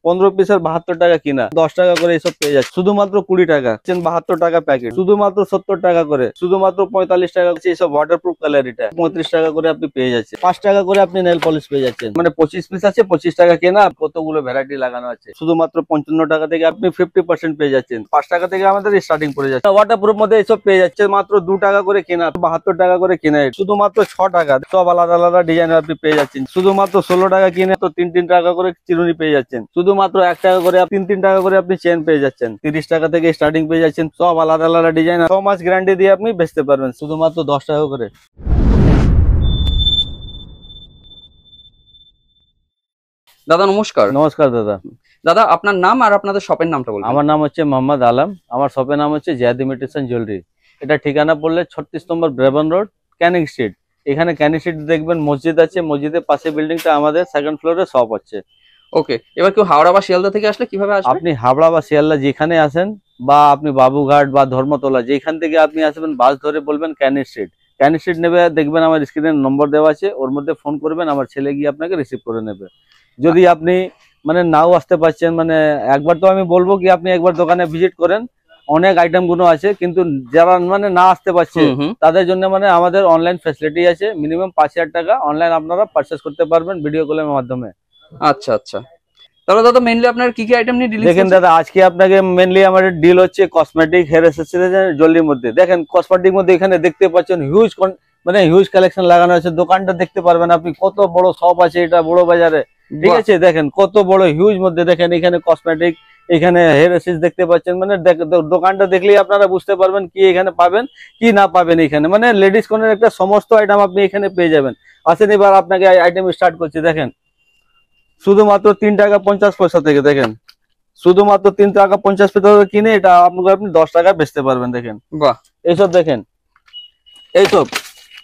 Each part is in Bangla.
15 পিসের 72 টাকা কিনা, 10 টাকা করে এইসব পেয়ে যাচ্ছে শুধুমাত্র 20 টাকা। 72 টাকা প্যাকেট শুধুমাত্র 70 টাকা করে, শুধুমাত্র 45 টাকা এইসব ওয়াটারপ্রুফ কালার, এটা 35 টাকা করে আপনি পেয়ে যাচ্ছেন। 5 টাকা করে আপনি নেল পলিশ পেয়ে যাচ্ছেন, মানে 25 পিস আছে, 25 টাকা কেনা, কতগুলো ভ্যারাইটি লাগানো আছে। শুধুমাত্র 55 টাকা থেকে আপনি 50% পেয়ে যাচ্ছেন। 5 টাকা থেকে আমাদের স্টার্টিং পড়ে যাচ্ছে। ওয়াটারপ্রুফ মধ্যে এইসব পেয়ে যাচ্ছে মাত্র 2 টাকা করে কেনা, 72 টাকা করে কেনা, শুধুমাত্র 6 টাকা। সব আলাদা আলাদা ডিজাইনের আপনি পেয়ে যাচ্ছেন। শুধুমাত্র 16 টাকা কিনে তো 3 টাকা করে চিরুনি পেয়ে যাচ্ছেন। শুধুমাত্র 1 টাকা করে 3 টাকা করে আপনি চেন পেয়ে যাচ্ছেন। 30 টাকা থেকে স্টার্টিং পেয়ে যাচ্ছেন। সব আলাদা আলাদা ডিজাইন, 6 মাস গ্যারান্টি দিয়ে আপনি বেচতে পারবেন শুধুমাত্র 10 টাকা করে। দাদা নমস্কার। নমস্কার দাদা। দাদা আপনার নাম আর আপনাদের শপের নামটা বলুন। আমার নাম হচ্ছে মোহাম্মদ আলম, আমার শপের নাম হচ্ছে জায়েদ ইমিটেশন জুয়েলারি। এটা ঠিকানা পড়লে 36 নম্বর ব্রেবন রোড, ক্যানিং স্ট্রিট। এখানে ক্যানিং স্ট্রিট দেখবেন মসজিদ আছে, মসজিদের পাশে বিল্ডিংটা আমাদের সেকেন্ড ফ্লোরে শপ আছে। ওকে, এবার কেউ হাওড়া বা শিয়ালদা থেকে আসলে কিভাবে আসবে? আপনি হাবড়া বা শিয়ালদা যেখানে আসেন, বা আপনি বাবুঘাট বা ধর্মতলা যেখান থেকে আপনি আসবেন, বাস ধরে বলবেন ক্যানিং স্ট্রিট। ক্যানিং স্ট্রিট নেবে, দেখবেন আমার স্ক্রিনে নম্বর দেওয়া আছে, ওর মধ্যে ফোন করবেন, আমার ছেলে গিয়ে আপনাকে রিসিভ করে নেবে। যদি আপনি মানে নাও আসতে পারছেন, মানে একবার তো আমি বলবো কি আপনি একবার দোকানে ভিজিট করেন, অনেক আইটেম গুলো আছে, কিন্তু যারা মানে না আসতে পারছে তাদের জন্য মানে আমাদের অনলাইন ফ্যাসিলিটি আছে। মিনিমাম 5000 টাকা অনলাইন আপনারা পারচেজ করতে পারবেন ভিডিও কলের মাধ্যমে। আচ্ছা আচ্ছা, তাহলে দাদা মেইনলি আপনার কি কি আইটেম নিয়ে ডিল? দেখেন দাদা, আজকে আপনাকে মেইনলি আমাদের ডিল হচ্ছে কসমেটিক, হেয়ার অ্যাসেসরিজ, জুয়েলারির মধ্যে। দেখেন কসমেটিক মধ্যে এখানে দেখতে পাচ্ছেন হিউজ মানে হিউজ কালেকশন লাগানো আছে। দোকানটা দেখতে পারবেন আপনি, কত বড় শপ আছে এটা বড় বাজারে, ঠিক আছে। দেখেন কত বড় হিউজ মধ্যে, দেখেন এখানে কসমেটিক, এখানে হেয়ার অ্যাসেসরিজ দেখতে পাচ্ছেন। মানে দোকানটা দেখলেই আপনারা বুঝতে পারবেন কি এখানে পাবেন কি না পাবেন। এখানে মানে লেডিস কর্নার একটা সমস্ত আইটেম আপনি এখানে পেয়ে যাবেন। আসেন এবার আপনাকে আইটেম স্টার্ট করছি। দেখেন শুধুমাত্র 3 টাকা 50 পয়সা থেকে, দেখেন শুধুমাত্র 3 টাকা 50 পয়সা কিনে এটা আপনাকে আপনি 10 টাকা বেচতে পারবেন। দেখেন বাহ, এইসব দেখেন, এইসব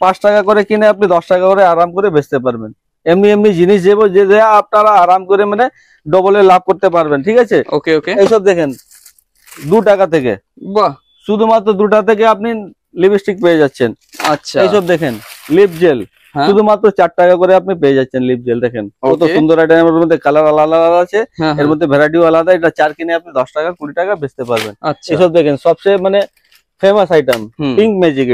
5 টাকা করে কিনে আপনি 10 টাকা করে আরাম করে বেচতে পারবেন। এমনি এমনি জিনিস যে আপনারা আরাম করে মানে ডবলে লাভ করতে পারবেন, ঠিক আছে। ওকে ওকে, এইসব দেখেন 2 টাকা থেকে, বাহ, শুধুমাত্র 2 টাকা থেকে আপনি লিপস্টিক পেয়ে যাচ্ছেন। আচ্ছা, এইসব দেখেন লিপ জেল, শুধুমাত্র 4 টাকা করে আপনি পেয়ে যাচ্ছেন লিপ জেল। দেখেন কত সুন্দর আইটেমের মধ্যে কালার আলাদা আলাদা আছে, এর মধ্যে ভ্যারাইটিও আলাদা। এটা 4 কিনে আপনি 10 টাকা 20 টাকা বেচতে পারবেন। এইসব দেখেন সবচেয়ে মানে ফেমাস আইটেম পিঙ্ক ম্যাজিক,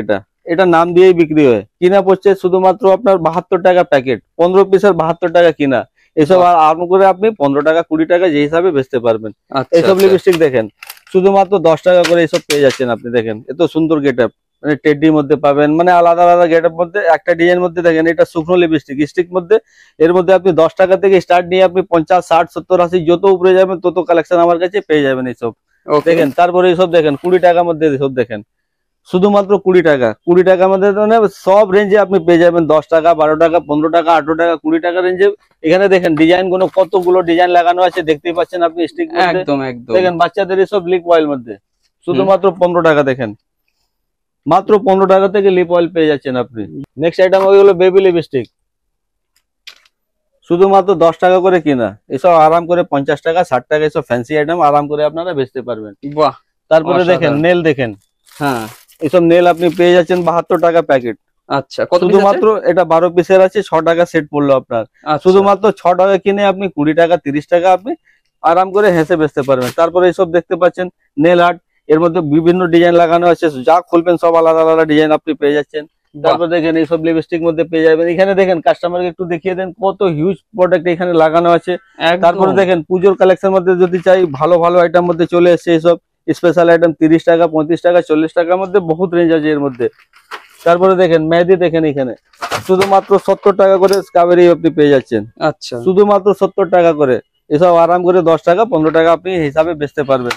এটা নাম দিয়েই বিক্রি হয়। কিনা পড়ছে শুধুমাত্র আপনার 72 টাকা প্যাকেট, 15 পিসের 72 টাকা কিনা। এইসব আরাম করে আপনি 15 টাকা 20 টাকা যে হিসাবে বেচতে পারবেন। এইসব লিপস্টিক দেখেন শুধুমাত্র 10 টাকা করে এইসব পেয়ে যাচ্ছেন আপনি। দেখেন এত সুন্দর গেট আপ, মানে টেডির মধ্যে পাবেন, মানে আলাদা আলাদা গেট আপ মধ্যে একটা ডিজাইন মধ্যে। দেখেন এটা শুকনো লিপস্টিক স্টিক মধ্যে, এর মধ্যে আপনি 10 টাকা থেকে স্টার্ট নিয়ে আপনি 50 60 70 80 যত উপরে যাবেন তত কালেকশন আমার কাছে পেয়ে যাবেন এইসব। দেখেন তারপরে এইসব দেখেন 20 টাকার মধ্যে এইসব দেখেন শুধুমাত্র 20 টাকা। 20 টাকার মধ্যে সব রেঞ্জে আপনি পেয়ে যাবেন। 10 টাকা 12 টাকা 15 টাকা 18 টাকা 20 টাকা রেঞ্জে। এখানে দেখেন ডিজাইন গুলো কতগুলো ডিজাইন লাগানো আছে, দেখতেই পাচ্ছেন আপনি স্টিক মধ্যে। একদম একদম দেখেন বাচ্চাদের এইসব লিপ অয়েল মধ্যে শুধুমাত্র 15 টাকা। দেখেন মাত্র 15 টাকা থেকে লিপ অয়েল পেয়ে যাচ্ছেন আপনি। নেক্সট আইটেম হলো বেবি লিপস্টিক, শুধুমাত্র 10 টাকা করে কিনা। এসব আরাম করে 50 টাকা 60 টাকা এসব ফ্যান্সি আইটেম আরাম করে আপনারা বেচতে পারবেন। বাহ, তারপরে দেখেন নেল, দেখেন হ্যাঁ এইসব নেল আপনি পেয়ে যাচ্ছেন 72 টাকা প্যাকেট। আচ্ছা, শুধুমাত্র এটা 12 পিসের আছে, 6 টাকা সেট পড়লো আপনার। শুধুমাত্র 6 টাকা কিনে আপনি 20 টাকা 30 টাকা আপনি আরাম করে হেসে বেচতে পারবেন। তারপরে এইসব দেখতে পাচ্ছেন নেল আর্ট, এর মধ্যে বিভিন্ন ডিজাইন লাগানো আছে, যা খুলবেন সব আলাদা আলাদা ডিজাইন আপনি পেয়ে যাচ্ছেন। তারপর দেখেন এইসব লিপস্টিক মধ্যে পেয়ে যাবেন। এখানে দেখেন কাস্টমারকে একটু দেখিয়ে দেন কত হিউজ প্রোডাক্ট এখানে লাগানো আছে। তারপরে দেখেন পুজোর কালেকশন মধ্যে যদি চাই ভালো ভালো আইটেম মধ্যে চলে এসছে এইসব স্পেশাল আইটেম 30 টাকা 35 টাকা 40 টাকার মধ্যে বহুত রেঞ্জ আছে এর মধ্যে। তারপরে দেখেন মেহেদি, দেখেন এখানে শুধুমাত্র 70 টাকা করে স্ট্রবেরি আপনি পেয়ে যাচ্ছেন। আচ্ছা, শুধুমাত্র 70 টাকা করে। এসব আরাম করে 10 টাকা 15 টাকা আপনি হিসাবে বেচতে পারবেন।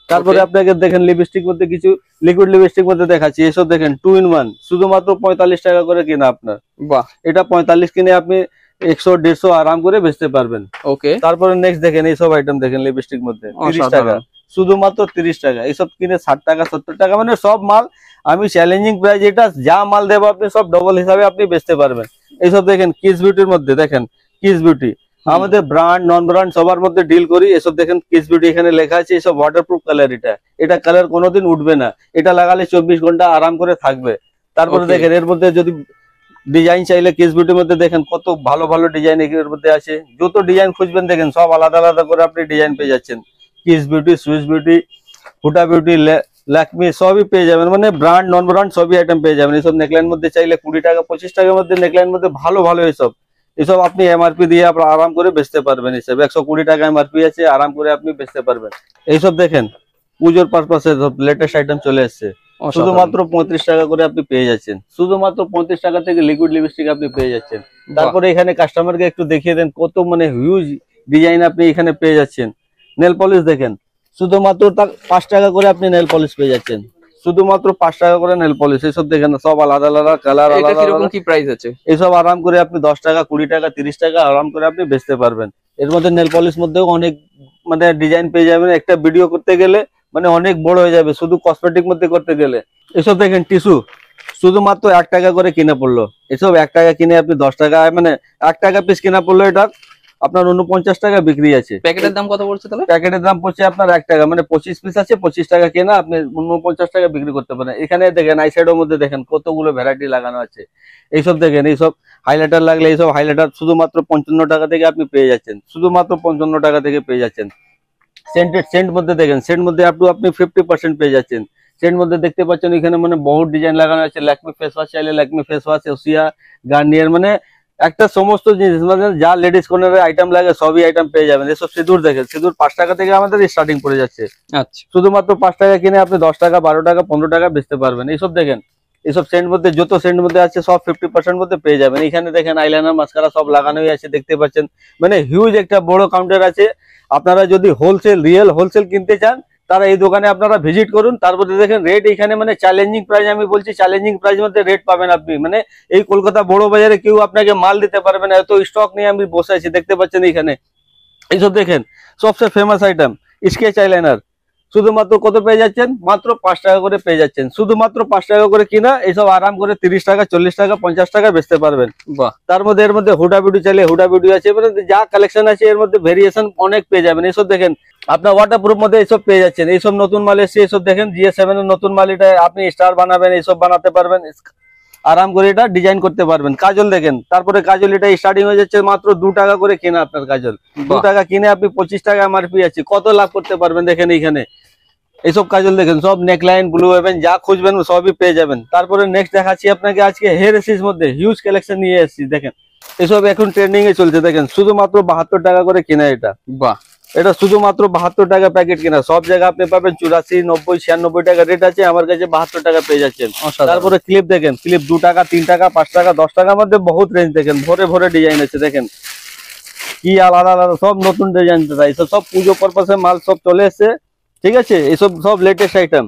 তারপরে আপনাকে দেখেন লিপস্টিক মধ্যে কিছু লিকুইড লিপস্টিক মধ্যে দেখাচ্ছি। এসব দেখেন 2 in 1 শুধুমাত্র 45 টাকা করে কিনা আপনার। বাহ, এটা 45 কিনে আপনি 100 150 আরাম করে বেচতে পারবেন। ওকে, তারপরে নেক্সট দেখেন এইসব আইটেম দেখেন লিপস্টিক মধ্যে 30 টাকা, শুধুমাত্র 30 টাকা। এইসব কিনে 60 টাকা 70 টাকা, মানে সব মাল আমি চ্যালেঞ্জিং প্রাইস, এটা যা মাল দেবো আপনি সব ডবল হিসাবে আপনি বেচতে পারবেন। এইসব দেখেন কিস বিউটির মধ্যে, দেখেন কিস বিউটি আমাদের ব্র্যান্ড নন ব্র্যান্ড সবার মধ্যে ডিল করি। এসব দেখেন কিস বিউটি এখানে লেখা আছে, এসব ওয়াটারপ্রুফ কালার। এটা কালার কোনোদিন উঠবে না, এটা লাগালে 24 ঘন্টা আরাম করে থাকবে। তারপরে দেখেন এর মধ্যে যদি ডিজাইন চাইলে কিস বিউটির মধ্যে দেখেন কত ভালো ভালো ডিজাইন এর মধ্যে আছে, যত ডিজাইন খুঁজবেন দেখেন সব আলাদা আলাদা করে আপনি ডিজাইন পেয়ে যাচ্ছেন। Kiss beauty, Swiss beauty, Hooda beauty, Lakme সবই পেয়ে যাবেন, মানে ব্র্যান্ড নন ব্র্যান্ড সবই আইটেম পেয়ে যাবেন। এইসব নেকলাইন মধ্যে চাইলে 20 টাকা 25 টাকার মধ্যে নেকলাইন মধ্যে ভালো ভালো এইসব আপনি এমআরপি দিয়ে আপনার আরাম করে বেচতে পারবেন। এইসব 120 টাকা এমআরপি আছে, আরাম করে আপনি বেচতে পারবেন। এইসব দেখেন পুজোর পারপাসে লেটেস্ট আইটেম চলে এসছে, শুধুমাত্র 35 টাকা করে আপনি পেয়ে যাচ্ছেন। শুধুমাত্র 35 টাকা থেকে লিকুইড লিপস্টিক আপনি পেয়ে যাচ্ছেন। তারপরে এখানে কাস্টমারকে একটু দেখিয়ে দেন কত মানে হিউজ ডিজাইন আপনি এখানে পেয়ে যাচ্ছেন। নেল পলিশ দেখেন, শুধুমাত্র 5 টাকা করে আপনি নেল পলিশ পেয়ে যাচ্ছেন, শুধুমাত্র 5 টাকা করে নেল পলিশ। এইসব দেখেন সব আলাদা আলাদা কালার, আলাদা কি প্রাইস আছে? এইসব আরাম করে আপনি 10 টাকা 20 টাকা 30 টাকা আরাম করে আপনি বেচতে পারবেন। এর মধ্যে নেল পলিশ মধ্যেও অনেক মানে ডিজাইন পেয়ে যাবেন, একটা ভিডিও করতে গেলে মানে অনেক বড় হয়ে যাবে শুধু কসমেটিক মধ্যে করতে গেলে। এসব দেখেন টিস্যু, শুধুমাত্র 1 টাকা করে কিনে পড়লো। এসব 1 টাকা কিনে আপনি 10 টাকা মানে 1 টাকা পিস কিনা পড়লো, এটা আপনার 49 টাকা বিক্রি আছে। প্যাকেটের দাম কত পড়ছে তাহলে? প্যাকেটের দাম পড়ছে আপনার 1 টাকা, মানে 25 পিস আছে, 25 টাকা কেনা আপনি 49 টাকা বিক্রি করতে পারেন। এখানে দেখেন আই শ্যাডোর মধ্যে দেখেন কতগুলো ভ্যারাইটি লাগানো আছে। এইসব দেখেন, এইসব হাইলাইটার লাগলে এইসব হাইলাইটার শুধুমাত্র 55 টাকা থেকে আপনি পেয়ে যাচ্ছেন, শুধুমাত্র 55 টাকা থেকে পেয়ে যাচ্ছেন। সেন্ট মধ্যে দেখেন, সেন্ট মধ্যে আপনি 50% পেয়ে যাচ্ছেন। সেন্ট মধ্যে দেখতে পাচ্ছেন এখানে মানে বহুত ডিজাইন লাগানো আছে। ল্যাকমি ফেস ওয়াশ চাইলে ল্যাকমি ফেস ওয়াশ, ওসিয়া, গার্নিয়ার, মানে একটা সমস্ত জিনিস মানে যা লেডিস কর্নারের আইটেম লাগে সবই আইটেম পেয়ে যাবেন। এসব সিঁদুর দেখেন, সিঁদুর 5 টাকা থেকে আমাদের স্টার্টিং পড়ে যাচ্ছে। আচ্ছা, শুধুমাত্র 5 টাকা কিনে আপনি 10 টাকা 12 টাকা 15 টাকা বেচতে পারবেন। এইসব দেখেন, এইসব সেন্ট মধ্যে যত সেন্ট মধ্যে আছে সব 50% মধ্যে পেয়ে যাবেন। এখানে দেখেন আইলাইনার মাস্কারা সব লাগানোই আছে, দেখতে পাচ্ছেন মানে হিউজ একটা বড় কাউন্টার আছে। আপনারা যদি হোলসেল রিয়েল হোলসেল কিনতে চান তারা এই দোকানে আপনারা ভিজিট করুন। তারপরে দেখেন রেট এখানে মানে চ্যালেঞ্জিং প্রাইস, আমি বলছি চ্যালেঞ্জিং প্রাইস মধ্যে রেট পাবেন আপনি। মানে এই কলকাতা বড় বাজারে কেউ আপনাকে মাল দিতে পারবে না, এত স্টক নিয়ে আমি বসে আছি, দেখতে পাচ্ছেন এখানে। এইসব দেখেন সবচেয়ে ফেমাস আইটেম স্কেচ আইলাইনার, শুধুমাত্র কত পেয়ে যাচ্ছেন? মাত্র 5 টাকা করে পেয়ে যাচ্ছেন। শুধুমাত্র 5 টাকা করে কিনা এইসব আরাম করে 30 টাকা 40 টাকা 50 টাকা বেচতে পারবেন। বাহ, তার মধ্যে এর মধ্যে হুডা বিউটি চাইলে হুডা বিউটি আছে, মানে যা কালেকশন আছে এর মধ্যে ভেরিয়েশন অনেক পেয়ে যাবেন। এইসব দেখেন আপনার ওয়াটারপ্রুফ মধ্যে এইসব পেয়ে যাচ্ছেন। এইসব নতুন মাল এসছে, এইসব দেখেন GS7 এর নতুন মাল, এটা আপনি স্টার বানাবেন, এইসব বানাতে পারবেন আরাম করে, এটা ডিজাইন করতে পারবেন। কাজল দেখেন, তারপরে কাজল এটা স্টার্টিং হয়ে যাচ্ছে মাত্র 2 টাকা করে কেনা আপনার কাজল। 2 টাকা কিনে আপনি 25 টাকা এমআরপি আছে, কত লাভ করতে পারবেন দেখেন এইখানে। এইসব কাজল দেখেন সব নেকলাইন ব্লু হেভেন যা খুঁজবেন সবই পেয়ে যাবেন। তারপরে নেক্সট দেখাচ্ছি আপনাকে আজকে হেয়ার এসিস মধ্যে হিউজ কালেকশন নিয়ে এসেছি। দেখেন এসব এখন ট্রেন্ডিং এ চলছে, দেখেন শুধুমাত্র 72 টাকা করে কেনা এটা। বাহ, এটা শুধুমাত্র 72 টাকা প্যাকেট কেনা, সব জায়গায় আপনি পাবেন 84 90 96 টাকা রেট আছে, আমার কাছে 72 টাকা পেয়ে যাচ্ছেন। তারপরে ক্লিপ দেখেন, ক্লিপ 2 টাকা 3 টাকা 5 টাকা 10 টাকার মধ্যে বহুত রেঞ্জ দেখেন, ভরে ভরে ডিজাইন আছে। দেখেন কি আলাদা আলাদা সব নতুন ডিজাইন, এইসব সব পুজো পারপাসে মাল সব চলে এসছে, ঠিক আছে। এইসব সব লেটেস্ট আইটেম,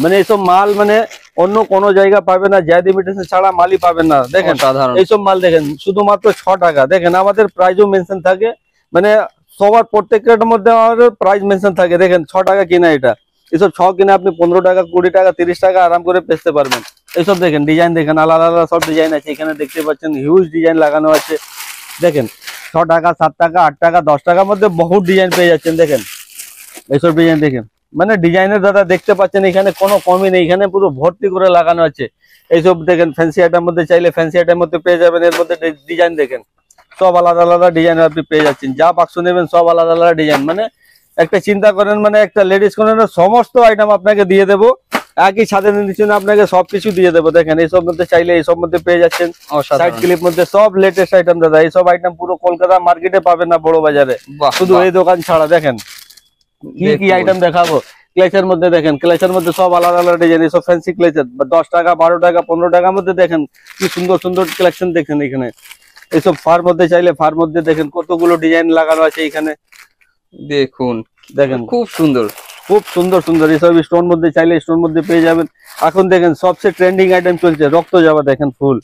মানে এইসব মাল মানে অন্য কোনো জায়গা পাবে না, জ্যাদ ইমিটেশন ছাড়া মালই পাবেন না। দেখেন এইসব মাল দেখেন শুধুমাত্র 6 টাকা। দেখেন আমাদের প্রাইসও মেনশন থাকে, মানে সবার প্রত্যেকটার মধ্যে আমাদের প্রাইস মেনশন থাকে। দেখেন 6 টাকা কিনা এটা, এইসব 6 কিনে আপনি 15 টাকা 20 টাকা 30 টাকা আরাম করে বেচতে পারবেন। এইসব দেখেন ডিজাইন দেখেন, আলাদা আলাদা সব ডিজাইন আছে এখানে, দেখতে পাচ্ছেন হিউজ ডিজাইন লাগানো আছে। দেখেন 6 টাকা 7 টাকা 8 টাকা 10 টাকার মধ্যে বহুত ডিজাইন পেয়ে যাচ্ছেন। দেখেন এইসব ডিজাইন দেখেন, মানে ডিজাইনের দাদা দেখতে পাচ্ছেন এখানে কোনো কমই নেই, এখানে পুরো ভর্তি করে লাগানো আছে। এইসব দেখেন ফ্যান্সি আইটেম মধ্যে চাইলে ফ্যান্সি আইটেম মধ্যে পেয়ে যাবেন। এর মধ্যে ডিজাইন দেখেন সব আলাদা আলাদা ডিজাইন আপনি পেয়ে যাচ্ছেন, যা বাক্স নেবেন সব আলাদা আলাদা ডিজাইন। মানে একটা চিন্তা করেন, মানে একটা লেডিস কর্নারের সমস্ত আইটেম আপনাকে দিয়ে দেবো, একই ছাদের নিচে আপনাকে সবকিছু দিয়ে দেবো। দেখেন এইসব মধ্যে চাইলে এইসব মধ্যে পেয়ে যাচ্ছেন। সাইড ক্লিপ মধ্যে সব লেটেস্ট আইটেম দাদা, এইসব আইটেম পুরো কলকাতা মার্কেটে পাবেন না বড় বাজারে, শুধু এই দোকান ছাড়া। দেখেন কি কি আইটেম দেখাবো। ক্লেচের মধ্যে দেখেন, ক্লেচের মধ্যে সব আলাদা আলাদা ডিজাইন, এইসব ফ্যান্সি ক্লেচের 10 টাকা 12 টাকা 15 টাকার মধ্যে দেখেন কি সুন্দর সুন্দর কালেকশন দেখেন এখানে। এইসব ফার মধ্যে চাইলে ফার মধ্যে দেখেন কতগুলো ডিজাইন লাগানো আছে এখানে। দেখুন দেখেন খুব সুন্দর খুব সুন্দর সুন্দর। এইসব স্টোন মধ্যে চাইলে স্টোন মধ্যে পেয়ে যাবেন। এখন দেখেন সবচেয়ে ট্রেন্ডিং আইটেম চলছে রক্ত জবা, দেখেন ফুল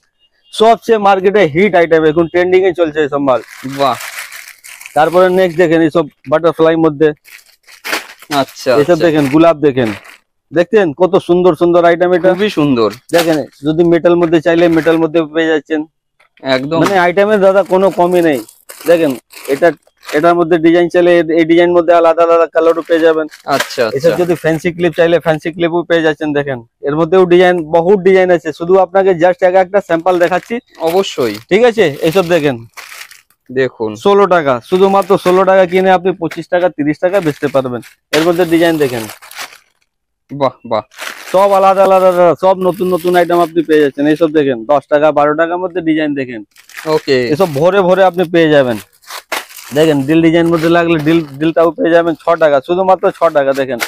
সবচেয়ে মার্কেটে হিট আইটেম, এখন ট্রেন্ডিং এ চলছে এইসব মাল। বাহ, তারপরে নেক্সট দেখেন এইসব বাটারফ্লাই মধ্যে, আচ্ছা এইসব দেখেন গোলাপ দেখেন, দেখছেন কত সুন্দর সুন্দর আইটেম, এটা খুবই সুন্দর। দেখেন যদি মেটাল মধ্যে চাইলে মেটাল মধ্যে পেয়ে যাচ্ছেন, একদম মানে আইটেমের দাদা কোনো কমই নেই। দেখেন এটা এটার মধ্যে ডিজাইন চাইলে এই ডিজাইন মধ্যে আলাদা আলাদা কালারও পেয়ে যাবেন। আচ্ছা এসব যদি ফ্যান্সি ক্লিপ চাইলে ফ্যান্সি ক্লিপও পেয়ে যাচ্ছেন। দেখেন এর মধ্যেও ডিজাইন, বহুত ডিজাইন আছে, শুধু আপনাকে জাস্ট একটা স্যাম্পল দেখাচ্ছি। অবশ্যই, ঠিক আছে। এইসব দেখেন, দেখুন 16 টাকা, শুধুমাত্র 16 টাকা কিনে আপনি 25 টাকা 30 টাকা বেচতে পারবেন। এর মধ্যে ডিজাইন দেখেন, বাহ বাহ, সব আলাদা আলাদা, সব নতুন নতুন আইটেম আপনি পেয়ে যাচ্ছেন। এইসব দেখেন 10 টাকা 12 টাকার মধ্যে ডিজাইন দেখেন। ওকে, এসব ভরে ভরে আপনি পেয়ে যাবেন। দেখেন দিল ডিজাইন মধ্যে লাগলে দিলটাও পেয়ে যাবেন 6 টাকা, শুধুমাত্র 6 টাকা। দেখেন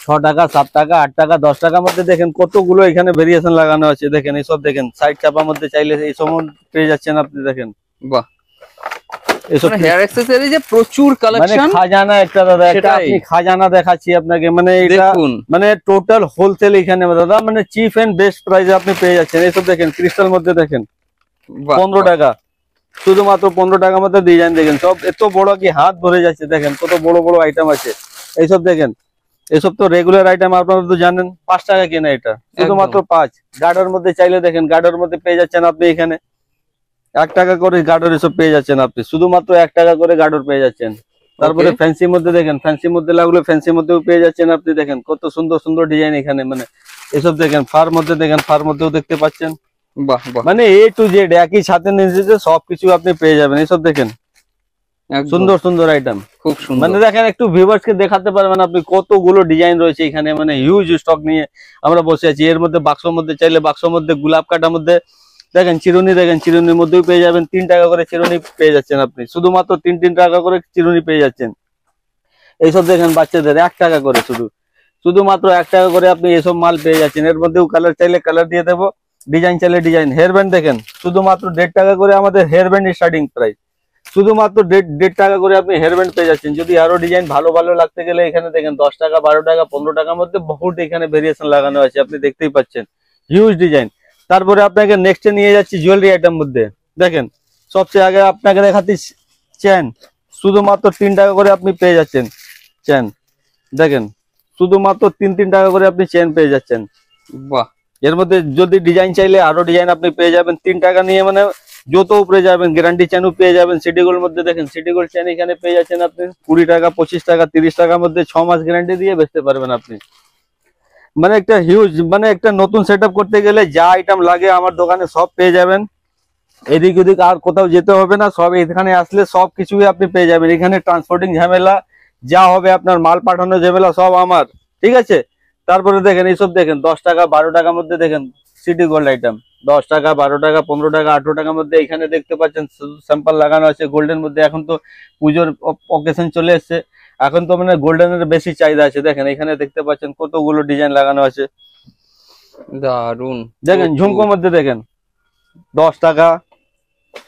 6 টাকা 7 টাকা 8 টাকা 10 টাকার মধ্যে দেখেন কতগুলো এখানে ভেরিয়েশন লাগানো আছে। দেখেন এইসব দেখেন, সাইড চাপার মধ্যে চাইলে এইসব পেয়ে যাচ্ছেন আপনি। দেখেন বাহ, এসব হেয়ার অ্যাকসেসরি যে প্রচুর মানে কালেকশন, খাজানা একটা দাদা, একটা আপনি খাজানা দেখাচ্ছি আপনাকে। মানে এটা মানে টোটাল হোলসেল এখানে দাদা, মানে চিপ এন্ড বেস্ট প্রাইসে আপনি পেয়ে যাচ্ছেন। এইসব দেখেন ক্রিস্টাল মধ্যে দেখেন 15 টাকা, শুধুমাত্র 15 টাকার মধ্যে ডিজাইন দেখেন। সব এত বড় কি হাত ভরে যাচ্ছে। দেখেন কত বড় বড় আইটেম আছে। এইসব দেখেন, এসব তো রেগুলার আইটেম, আপনারা তো জানেন। 5 টাকা কেনা এটা, শুধুমাত্র 5। গার্ডের মধ্যে চাইলে দেখেন, গার্ডের মধ্যে পেয়ে যাচ্ছেন আপনি এখানে 1 টাকা করে গার্ডর এসব পেয়ে যাচ্ছেন আপনি, শুধুমাত্র 1 টাকা করে গার্ডর পেয়ে যাচ্ছেন। তারপরে ফ্যান্সির মধ্যে দেখেন, ফ্যান্সির মধ্যে লাগলে ফ্যান্সির মধ্যেও পেয়ে যাচ্ছেন আপনি। দেখেন কত সুন্দর সুন্দর ডিজাইন এখানে। মানে এসব দেখেন ফার মধ্যে, দেখেন ফার মধ্যেও দেখতে পাচ্ছেন। বাহ বাহ, মানে এ টু জেড একই ছাতে নিচে সবকিছু আপনি পেয়ে যাবেন। এইসব দেখেন সুন্দর সুন্দর আইটেম, খুব সুন্দর। মানে দেখেন একটু ভিউয়ার্স কে দেখাতে পারবেন আপনি কতগুলো ডিজাইন রয়েছে এখানে। মানে হিউজ স্টক নিয়ে আমরা বসে আছি। এর মধ্যে বাক্সর মধ্যে চাইলে বাক্সর মধ্যে, গোলাপ কাটার মধ্যে দেখেন চিরুনি, দেখেন চিরুনির মধ্যেও পেয়ে যাবেন। 3 টাকা করে চিরুনি পেয়ে যাচ্ছেন আপনি, শুধুমাত্র 3 টাকা করে চিরুনি পেয়ে যাচ্ছেন। এইসব দেখেন বাচ্চাদের 1 টাকা করে, শুধুমাত্র 1 টাকা করে আপনি এসব মাল পেয়ে যাচ্ছেন। এর মধ্যেও কালার চাইলে কালার দিয়ে দেবো, ডিজাইন চাইলে ডিজাইন। হেয়ার ব্যান্ড দেখেন, শুধুমাত্র 1.5 টাকা করে আমাদের হেয়ার ব্যান্ড স্টার্টিং প্রাইস, শুধুমাত্র 1.5 টাকা করে আপনি হেয়ার ব্যান্ড পেয়ে যাচ্ছেন। যদি আরো ডিজাইন ভালো ভালো লাগতে গেলে এখানে দেখেন 10 টাকা 12 টাকা 15 টাকার মধ্যে বহুত এখানে ভেরিয়েশন লাগানো আছে, আপনি দেখতেই পাচ্ছেন হিউজ ডিজাইন। তারপরে আপনাকে নেক্সটে নিয়ে যাচ্ছি জুয়েলারি আইটেম মধ্যে। দেখেন সবচেয়ে আগে আপনাকে দেখাচ্ছি চেন, শুধুমাত্র 3 টাকা করে আপনি পেয়ে যাচ্ছেন চেন। দেখেন শুধুমাত্র 3 টাকা করে আপনি চেন পেয়ে যাচ্ছেন। বাহ, এর মধ্যে যদি ডিজাইন চাইলে আরো ডিজাইন আপনি পেয়ে যাবেন। 3 টাকা নিয়ে মানে যত উপরে যাবেন গ্যারান্টি চেনও পেয়ে যাবেন। সিটি গোল্ড মধ্যে দেখেন, সিটি গোল্ড চেন এখানে পেয়ে যাচ্ছেন আপনি 20 টাকা 25 টাকা 30 টাকার মধ্যে 6 মাস গ্যারান্টি দিয়ে বেচতে পারবেন আপনি। মানে একটা হিউজ, মানে একটা নতুন সেটআপ করতে গেলে যা আইটেম লাগে আমার দোকানে সব পেয়ে যাবেন। এদিক ওদিক আর কোথাও যেতে হবে না, সব এখানে আসলে সব কিছুই আপনি পেয়ে যাবেন। এখানে ট্রান্সপোর্টিং ঝামেলা যা হবে, আপনার মাল পাঠানোর ঝামেলা সব আমার, ঠিক আছে। তারপরে দেখেন এইসব দেখেন 10 টাকা 12 টাকার মধ্যে দেখেন সিটি গোল্ড আইটেম 10 টাকা 12 টাকা 15 টাকা 18 টাকার মধ্যে এখানে দেখতে পাচ্ছেন স্যাম্পল লাগানো আছে গোল্ডের মধ্যে। এখন তো পুজোর অকেশন চলে এসছে, এখন তো মানে গোল্ডেনের বেশি চাহিদা আছে। দেখেন এখানে দেখতে পাচ্ছেন কতগুলো ডিজাইন লাগানো আছে, দারুন। দেখেন ঝুমকোর মধ্যে দেখেন 10 টাকা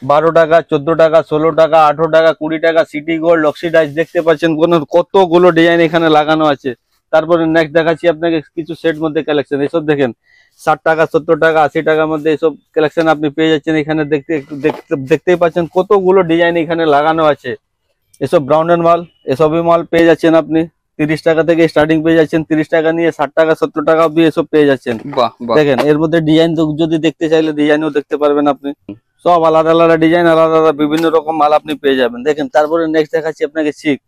12 টাকা 14 টাকা 16 টাকা 18 টাকা 20 টাকা সিটি গোল্ড অক্সিডাইজ দেখতে পাচ্ছেন কতগুলো ডিজাইন এখানে লাগানো আছে। তারপরে নেক্সট দেখাচ্ছি আপনাকে কিছু সেট মধ্যে কালেকশন। এসব দেখেন 60 টাকা 70 টাকা 80 টাকার মধ্যে এসব কালেকশন আপনি পেয়ে যাচ্ছেন এখানে। দেখতেই পাচ্ছেন কতগুলো ডিজাইন এখানে লাগানো আছে। এসব ব্রাউনের মাল, এসবই মাল পেয়ে যাচ্ছেন আপনি 30 টাকা থেকে স্টার্টিং পেয়ে যাচ্ছেন। 30 টাকা নিয়ে 60 টাকা 70 টাকা অব্দি এসব পেয়ে যাচ্ছেন। দেখেন এর মধ্যে ডিজাইন যদি দেখতে চাইলে ডিজাইনও দেখতে পারবেন আপনি। সব আলাদা আলাদা ডিজাইন, আলাদা আলাদা বিভিন্ন রকম মাল আপনি পেয়ে যাবেন। দেখেন তারপরে নেক্সট দেখাচ্ছি আপনাকে চিক।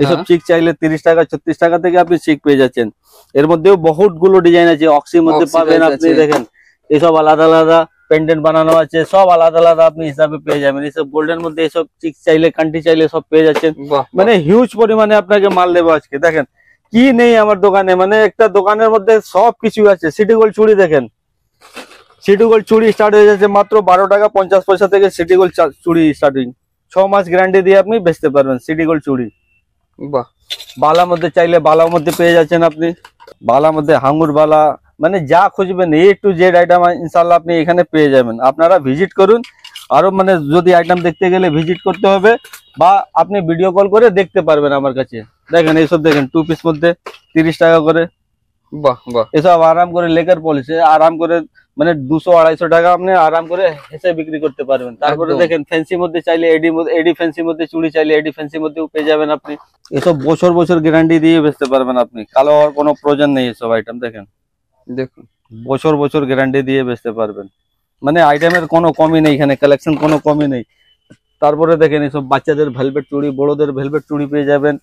এসব চিক চাইলে 30 টাকা 36 টাকা থেকে আপনি চিক পেয়ে যাচ্ছেন। এর মধ্যেও বহুত গুলো ডিজাইন আছে, অক্সির মধ্যে পাবেন আপনি। দেখেন এসব আলাদা আলাদা পেন্ডেন্ট বানানো আছে, সব আলাদা আলাদা আপনি হিসাবে পেয়ে যাবেন। এসব গোল্ডের মধ্যে এসব চিক চাইলে কান্টি চাইলে সব পেয়ে যাচ্ছেন। মানে হিউজ পরিমাণে আপনাকে মাল দেবো আজকে। দেখেন কি নেই আমার দোকানে, মানে একটা দোকানের মধ্যে সব কিছু আছে। সিটি গোল্ড চুড়ি দেখেন, সিটি গোল্ড চুড়ি স্টার্ট হয়ে যাচ্ছে মাত্র 12 টাকা 50 পয়সা থেকে সিটি গোল্ড চুড়ি স্টার্টিং। 6 মাস গ্যারান্টি দিয়ে আপনি বেচতে পারবেন সিটি গোল্ড চুড়ি। বাহ, বালার মধ্যে চাইলে বালার মধ্যে পেয়ে যাচ্ছেন আপনি। বালার মধ্যে হাঙ্গুর বালা, মানে যা খুঁজবেন এ টু জেড আইটেম ইনশাল্লাহ আপনি এখানে পেয়ে যাবেন। আপনারা ভিজিট করুন। আরো মানে যদি আইটেম দেখতে গেলে ভিজিট করতে হবে বা আপনি ভিডিও কল করে দেখতে পারবেন আমার কাছে। দেখেন এইসব দেখেন 2 পিস মধ্যে 30 টাকা করে। বাহ বাহ, এসব আরাম করে লেকার পলিসে আরাম করে মানে 200-250 টাকা আপনি আরাম করে হেসে বিক্রি করতে পারবেন। তারপরে দেখেন ফ্যান্সি মধ্যে চাইলে এডি ফ্যান্সি মধ্যে চুড়ি চাইলে এডি ফ্যান্সি মধ্যেও পেয়ে যাবেন আপনি। এসব বছর বছর গ্যারান্টি দিয়ে বেচতে পারবেন আপনি, কালো হওয়ার কোনো প্রয়োজন নেই। এসব আইটেম দেখেন, দেখুন বছর বছর গ্যারান্টি দিয়ে বেচতে পারবেন। মানে আইটেমের কোনো কমই নেই এখানে, কালেকশন কোনো কমই নেই। তারপরে দেখেন এইসব বাচ্চাদের ভেলভেট চুড়ি, বড়দের ভেলভেট চুড়ি পেয়ে যাবেন।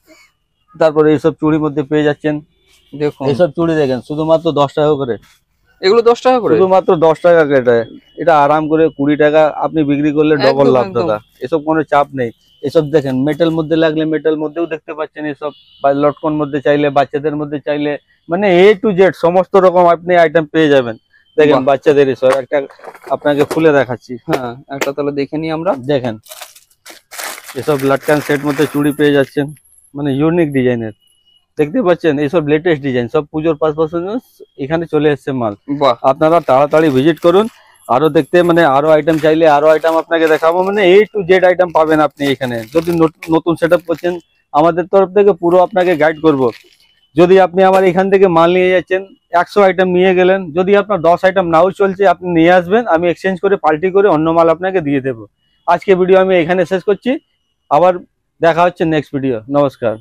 তারপরে এইসব চুড়ির মধ্যে পেয়ে যাচ্ছেন, দেখুন এইসব চুড়ি দেখেন শুধুমাত্র 10 টাকা করে, এগুলো 10 টাকা করে, শুধুমাত্র 10 টাকা করে। এটা আরাম করে 20 টাকা আপনি বিক্রি করলে ডবল একদম, লাভ একদম। দাদা, এসব কোনো চাপ নেই। এসব দেখেন মেটাল মধ্যে লাগলে মেটাল মধ্যেও দেখতে পাচ্ছেন, এসব বা লটকন মধ্যে চাইলে, বাচ্চাদের মধ্যে চাইলে, মানে A to Z সমস্ত রকম আপনি আইটেম পেয়ে যাবেন। দেখেন বাহ। বাচ্চাদের এসব একটা আপনাকে খুলে দেখাচ্ছি, হ্যাঁ একটা তাহলে দেখে নিই আমরা। দেখেন এসব লটকান সেট মধ্যে চুড়ি পেয়ে যাচ্ছেন, মানে ইউনিক ডিজাইনের, দেখতে পাচ্ছেন এইসব লেটেস্ট ডিজাইন, সব পুজোর পাশাপাশি এখানে চলে এসছে মাল। বাহ, আপনারা তাড়াতাড়ি ভিজিট করুন, আরো দেখতে, মানে আরো আইটেম চাইলে আরো আইটেম আপনাকে দেখাবো, মানে A to Z আইটেম পাবেন আপনি এখানে। যদি নতুন সেট আপ করছেন আমাদের তরফ থেকে পুরো আপনাকে গাইড করব। যদি আপনি আমার এখান থেকে মাল নিয়ে যাচ্ছেন, 100 আইটেম নিয়ে গেলেন, যদি আপনার 10 আইটেম নাও চলছে আপনি নিয়ে আসবেন, আমি এক্সচেঞ্জ করে পাল্টি করে অন্য মাল আপনাকে দিয়ে দেবো। আজকে ভিডিও আমি এখানে শেষ করছি, আবার দেখা হচ্ছে নেক্সট ভিডিও। নমস্কার।